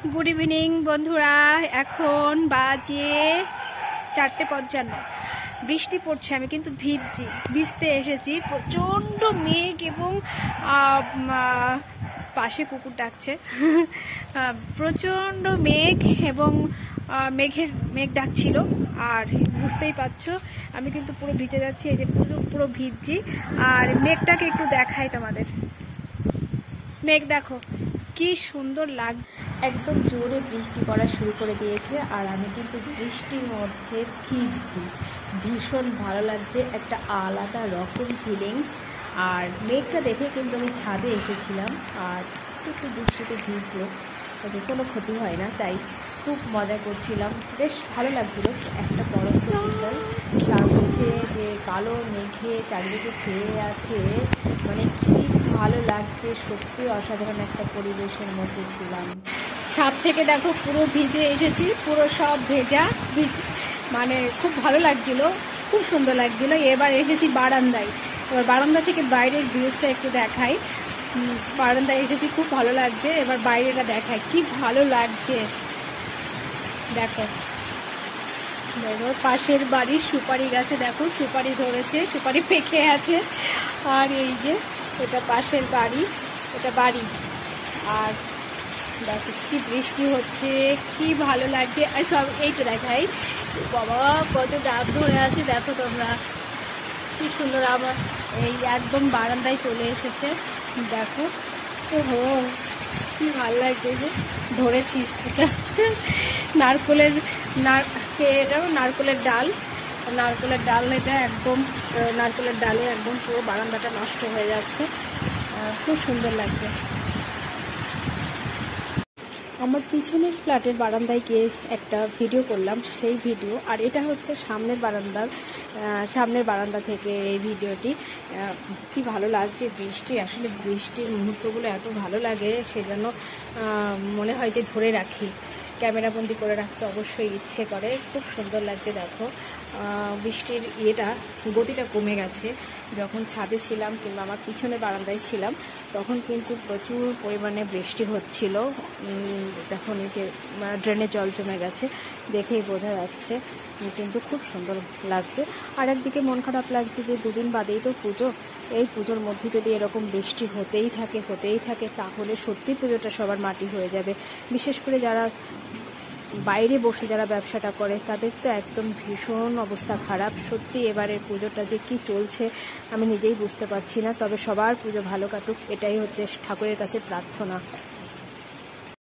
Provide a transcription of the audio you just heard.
Good evening বন্ধুরা, এখন বাজে 4:55। বৃষ্টি পড়ছে, আমি কিন্তু ভিজতে এসেছি। প্রচণ্ড মেঘ এবং পাশে কুকুর ডাকছে। প্রচণ্ড মেঘ এবং মেঘ ডাকছিল। আর বুঝতেই পারছো আমি কিন্তু পুরো ভিজে যাচ্ছি, এই যে পুরো ভিজছি। আর মেঘটাকে একটু দেখাই তোমাদের। মেঘ দেখো কি সুন্দর একদম জোরে বৃষ্টি পড়া শুরু করে দিয়েছে, আর আমি কিন্তু বৃষ্টির মধ্যে ভিজছি। ভীষণ ভালো লাগছে, একটা আলাদা রকম ফিলিংস। আর মেঘটা দেখে কিন্তু আমি ছাদে এসেছিলাম, আর একটু বৃষ্টিতে ভিজলো, তাতে কোনো ক্ষতি হয় না, তাই খুব মজা করছিলাম। বেশ ভালো লাগছিল। একটা পরন্ত বিকাল, তার মধ্যে যে কালো মেঘে চারিদিকে ছেয়ে আছে, মানে কি ভালো লাগছে। সত্যি অসাধারণ একটা পরিবেশের মধ্যে ছিলাম। ছাদ থেকে দেখো পুরো ভিজে এসেছি, পুরো সব ভেজা, মানে খুব ভালো লাগছিল, খুব সুন্দর লাগছিল। এবার এসেছি বারান্দায়। এবার বারান্দা থেকে বাইরের ভিউজটা একটু দেখাই। বারান্দায় এসেছি, খুব ভালো লাগছে। এবার বাইরেটা দেখাই, কি ভালো লাগছে দেখো। পাশের বাড়ির সুপারি গাছে দেখো সুপারি ধরেছে, সুপারি পেকে আছে। আর এই যে এটা পাশের বাড়ি, এটা বাড়ি। আর দেখো কি বৃষ্টি হচ্ছে, কি ভালো লাগছে। আর সব এইটা দেখাই, বাবা কত ডাব ধরে আছে দেখো তোমরা, কি সুন্দর। আমার এই একদম বারান্দায় চলে এসেছে দেখো। ওহো কি ভালো লাগছে যে ধরেছি। এটা নারকলের ডাল, নারকলের ডাল। এটা একদম নারকলের ডালে একদম পুরো বারান্দাটা নষ্ট হয়ে যাচ্ছে। খুব সুন্দর লাগছে। আমার পিছনের ফ্ল্যাটের বারান্দায় গিয়ে একটা ভিডিও করলাম, সেই ভিডিও। আর এটা হচ্ছে সামনের বারান্দা থেকে এই ভিডিওটি। কি ভালো লাগছে বৃষ্টি, আসলে বৃষ্টির মুহূর্তগুলো এত ভালো লাগে, সেজন্য মনে হয় যে ধরে রাখি, ক্যামেরাবন্দি করে রাখতে অবশ্যই ইচ্ছে করে। খুব সুন্দর লাগছে দেখো। বৃষ্টির গতিটা কমে গেছে। যখন ছাদে ছিলাম কিংবা আমার পিছনে বারান্দায় ছিলাম, তখন কিন্তু প্রচুর পরিমাণে বৃষ্টি হচ্ছিল। দেখুন এই যে ড্রেনে জল জমে গেছে, দেখেই বোঝা যাচ্ছে। কিন্তু খুব সুন্দর লাগছে। আর একদিকে মন খারাপ লাগছে যে দুদিন বাদেই তো পুজো। এই পুজোর মধ্যে যদি এরকম বৃষ্টি হতেই থাকে, তাহলে সত্যি পুজোটা সবার মাটি হয়ে যাবে। বিশেষ করে যারা বাইরে বসে যারা ব্যবসাটা করে, তাদের তো একদম ভীষণ অবস্থা খারাপ। সত্যি এবারের পুজোটা যে কি চলছে আমি নিজেই বুঝতে পারছি না। তবে সবার পুজো ভালো কাটুক, এটাই হচ্ছে ঠাকুরের কাছে প্রার্থনা।